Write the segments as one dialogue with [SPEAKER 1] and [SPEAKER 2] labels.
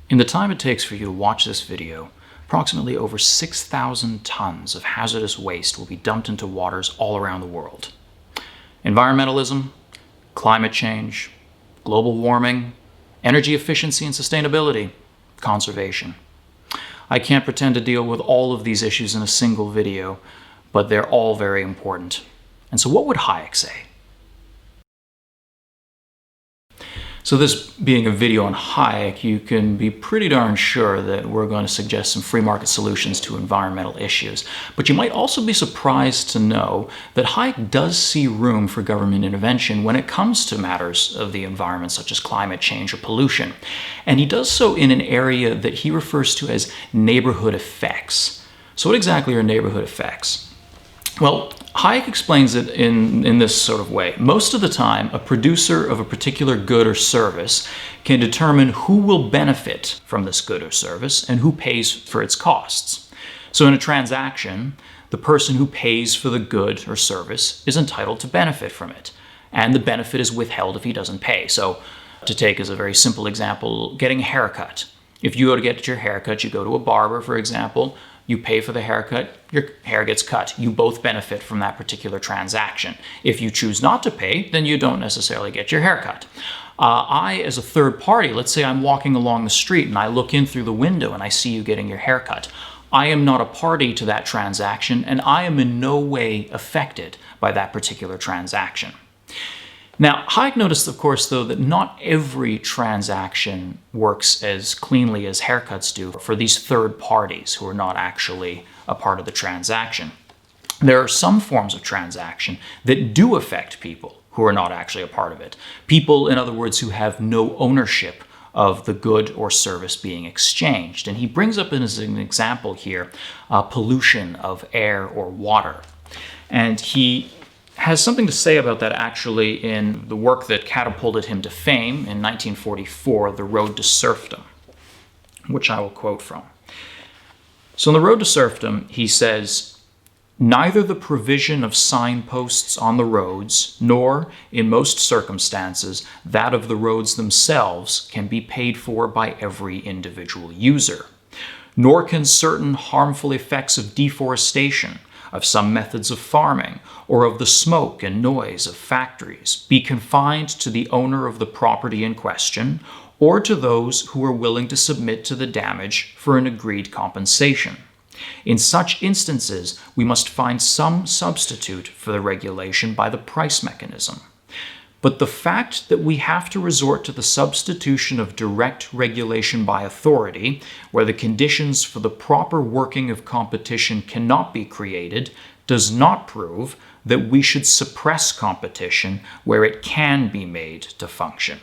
[SPEAKER 1] In the time it takes for you to watch this video, approximately over 6,000 tons of hazardous waste will be dumped into waters all around the world. Environmentalism, climate change, global warming, energy efficiency and sustainability, conservation. I can't pretend to deal with all of these issues in a single video, but they're all very important. And so what would Hayek say? So this being a video on Hayek, you can be pretty darn sure that we're going to suggest some free market solutions to environmental issues. But you might also be surprised to know that Hayek does see room for government intervention when it comes to matters of the environment, such as climate change or pollution. And he does so in an area that he refers to as neighborhood effects. So what exactly are neighborhood effects? Well, Hayek explains it in this sort of way. Most of the time, a producer of a particular good or service can determine who will benefit from this good or service and who pays for its costs. So in a transaction, the person who pays for the good or service is entitled to benefit from it, and the benefit is withheld if he doesn't pay. So to take as a very simple example, getting a haircut. If you go to get your haircut, you go to a barber, for example, you pay for the haircut, your hair gets cut. You both benefit from that particular transaction. If you choose not to pay, then you don't necessarily get your haircut. I, as a third party, let's say I'm walking along the street and I look in through the window and I see you getting your haircut. I am not a party to that transaction, and I am in no way affected by that particular transaction. Now, Hayek noticed, of course, though, that not every transaction works as cleanly as haircuts do for these third parties who are not actually a part of the transaction. There are some forms of transaction that do affect people who are not actually a part of it. People, in other words, who have no ownership of the good or service being exchanged. And he brings up as an example here pollution of air or water. And he has something to say about that actually in the work that catapulted him to fame in 1944, The Road to Serfdom, which I will quote from. So in The Road to Serfdom, he says, "Neither the provision of signposts on the roads, nor, in most circumstances, that of the roads themselves can be paid for by every individual user. Nor can certain harmful effects of deforestation, of some methods of farming, or of the smoke and noise of factories be confined to the owner of the property in question, or to those who are willing to submit to the damage for an agreed compensation. In such instances, we must find some substitute for the regulation by the price mechanism. But the fact that we have to resort to the substitution of direct regulation by authority, where the conditions for the proper working of competition cannot be created, does not prove that we should suppress competition where it can be made to function."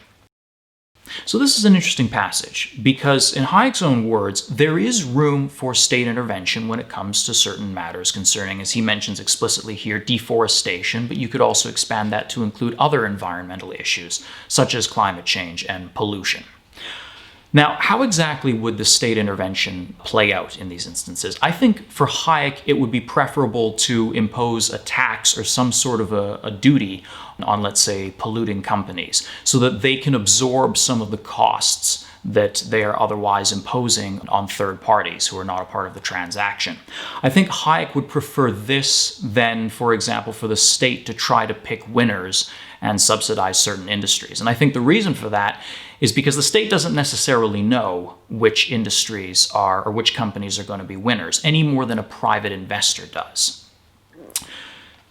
[SPEAKER 1] So this is an interesting passage because, in Hayek's own words, there is room for state intervention when it comes to certain matters concerning, as he mentions explicitly here, deforestation, but you could also expand that to include other environmental issues, such as climate change and pollution. Now, how exactly would the state intervention play out in these instances? I think for Hayek, it would be preferable to impose a tax or some sort of a duty on, let's say, polluting companies, so that they can absorb some of the costs that they are otherwise imposing on third parties who are not a part of the transaction. I think Hayek would prefer this than, for example, for the state to try to pick winners and subsidize certain industries. And I think the reason for that is because the state doesn't necessarily know which industries are, or which companies are going to be winners, any more than a private investor does.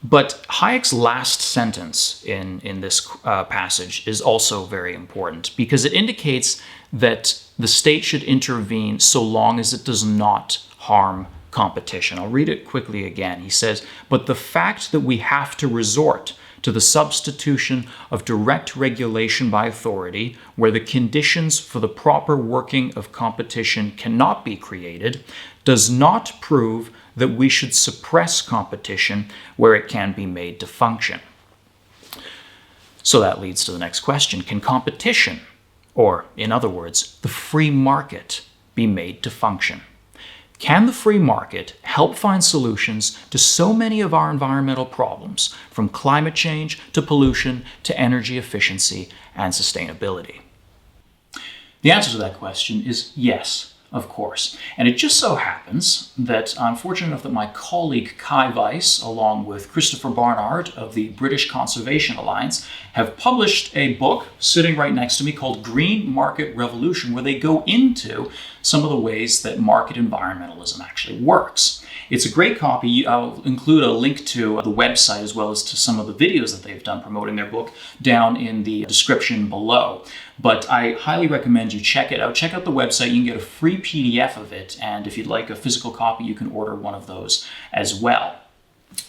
[SPEAKER 1] But Hayek's last sentence in this passage is also very important because it indicates that the state should intervene so long as it does not harm competition. I'll read it quickly again. He says, "But the fact that we have to resort to the substitution of direct regulation by authority, where the conditions for the proper working of competition cannot be created, does not prove that we should suppress competition where it can be made to function." So that leads to the next question. Can competition, or in other words, the free market, be made to function? Can the free market help find solutions to so many of our environmental problems, from climate change to pollution to energy efficiency and sustainability? The answer to that question is yes, of course. And it just so happens that I'm fortunate enough that my colleague Kai Weiss, along with Christopher Barnard of the British Conservation Alliance, have published a book sitting right next to me called Green Market Revolution, where they go into some of the ways that market environmentalism actually works. It's a great copy. I'll include a link to the website as well as to some of the videos that they've done promoting their book down in the description below. But I highly recommend you check it out. Check out the website. You can get a free PDF of it. And if you'd like a physical copy, you can order one of those as well.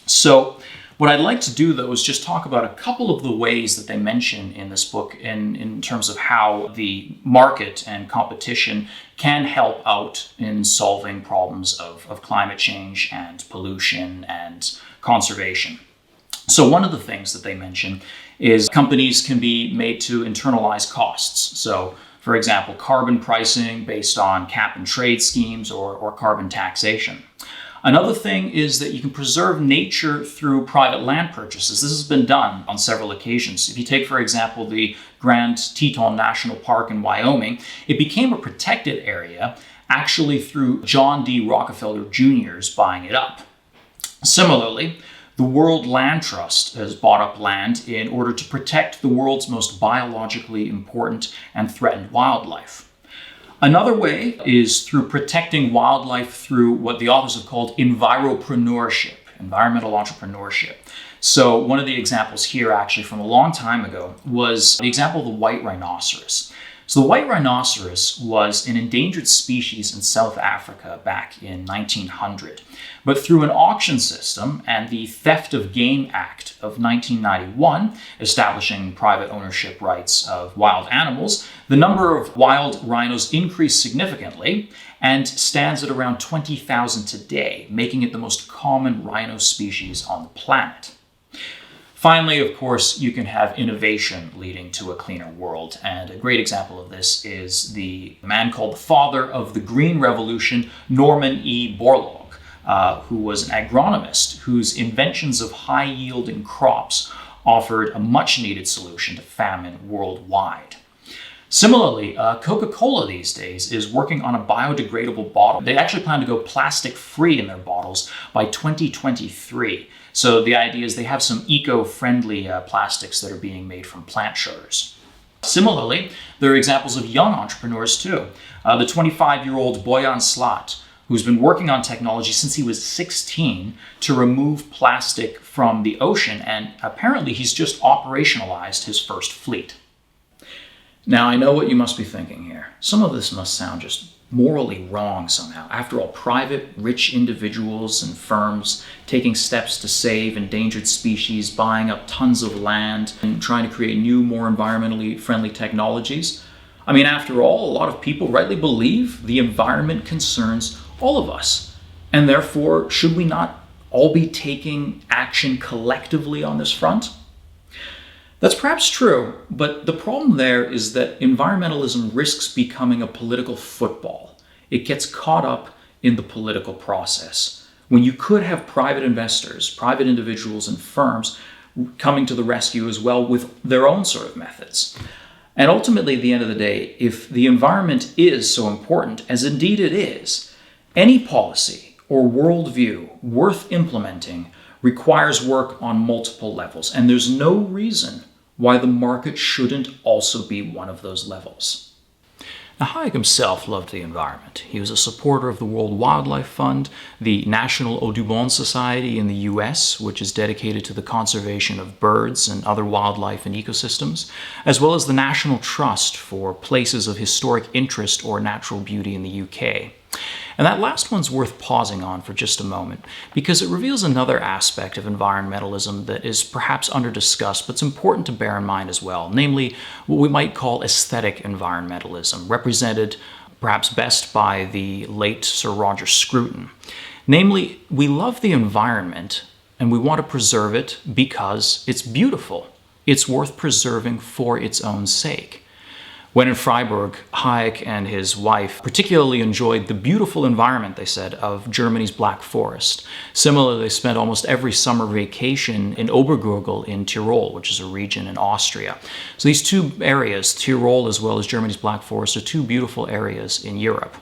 [SPEAKER 1] So what I'd like to do, though, is just talk about a couple of the ways that they mention in this book in terms of how the market and competition can help out in solving problems of climate change and pollution and conservation. So one of the things that they mention is companies can be made to internalize costs. So, for example, carbon pricing based on cap and trade schemes or carbon taxation. Another thing is that you can preserve nature through private land purchases. This has been done on several occasions. If you take, for example, the Grand Teton National Park in Wyoming, it became a protected area actually through John D. Rockefeller Jr.'s buying it up. Similarly, the World Land Trust has bought up land in order to protect the world's most biologically important and threatened wildlife. Another way is through protecting wildlife through what the authors have called enviropreneurship, environmental entrepreneurship. So one of the examples here actually from a long time ago was the example of the white rhinoceros. So the white rhinoceros was an endangered species in South Africa back in 1900. But through an auction system and the Theft of Game Act of 1991, establishing private ownership rights of wild animals, the number of wild rhinos increased significantly and stands at around 20,000 today, making it the most common rhino species on the planet. Finally, of course, you can have innovation leading to a cleaner world. And a great example of this is the man called the father of the Green Revolution, Norman E. Borlaug, who was an agronomist whose inventions of high-yielding crops offered a much-needed solution to famine worldwide. Similarly, Coca-Cola these days is working on a biodegradable bottle. They actually plan to go plastic-free in their bottles by 2023. So the idea is they have some eco-friendly plastics that are being made from plant sugars. Similarly, there are examples of young entrepreneurs too. The 25-year-old Boyan Slat, who's been working on technology since he was 16 to remove plastic from the ocean, and apparently he's just operationalized his first fleet. Now, I know what you must be thinking here. Some of this must sound just morally wrong somehow. After all, private, rich individuals and firms taking steps to save endangered species, buying up tons of land, and trying to create new, more environmentally friendly technologies. I mean, after all, a lot of people rightly believe the environment concerns all of us. And therefore, should we not all be taking action collectively on this front? That's perhaps true, but the problem there is that environmentalism risks becoming a political football. It gets caught up in the political process, when you could have private investors, private individuals and firms coming to the rescue as well with their own sort of methods. And ultimately, at the end of the day, if the environment is so important, as indeed it is, any policy or worldview worth implementing requires work on multiple levels, and there's no reason why the market shouldn't also be one of those levels. Now, Hayek himself loved the environment. He was a supporter of the World Wildlife Fund, the National Audubon Society in the US, which is dedicated to the conservation of birds and other wildlife and ecosystems, as well as the National Trust for Places of Historic Interest or Natural Beauty in the UK. And that last one's worth pausing on for just a moment, because it reveals another aspect of environmentalism that is perhaps under-discussed, but it's important to bear in mind as well, namely what we might call aesthetic environmentalism, represented perhaps best by the late Sir Roger Scruton. Namely, we love the environment and we want to preserve it because it's beautiful. It's worth preserving for its own sake. When in Freiburg, Hayek and his wife particularly enjoyed the beautiful environment, they said, of Germany's Black Forest. Similarly, they spent almost every summer vacation in Obergurgl in Tyrol, which is a region in Austria. So these two areas, Tyrol as well as Germany's Black Forest, are two beautiful areas in Europe.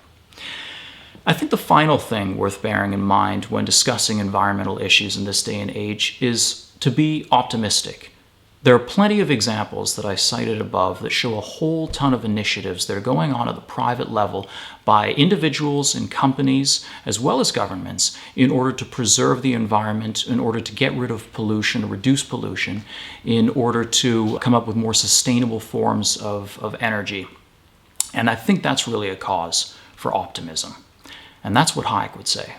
[SPEAKER 1] I think the final thing worth bearing in mind when discussing environmental issues in this day and age is to be optimistic. There are plenty of examples that I cited above that show a whole ton of initiatives that are going on at the private level by individuals and companies as well as governments in order to preserve the environment, in order to get rid of pollution, reduce pollution, in order to come up with more sustainable forms of energy. And I think that's really a cause for optimism. And that's what Hayek would say.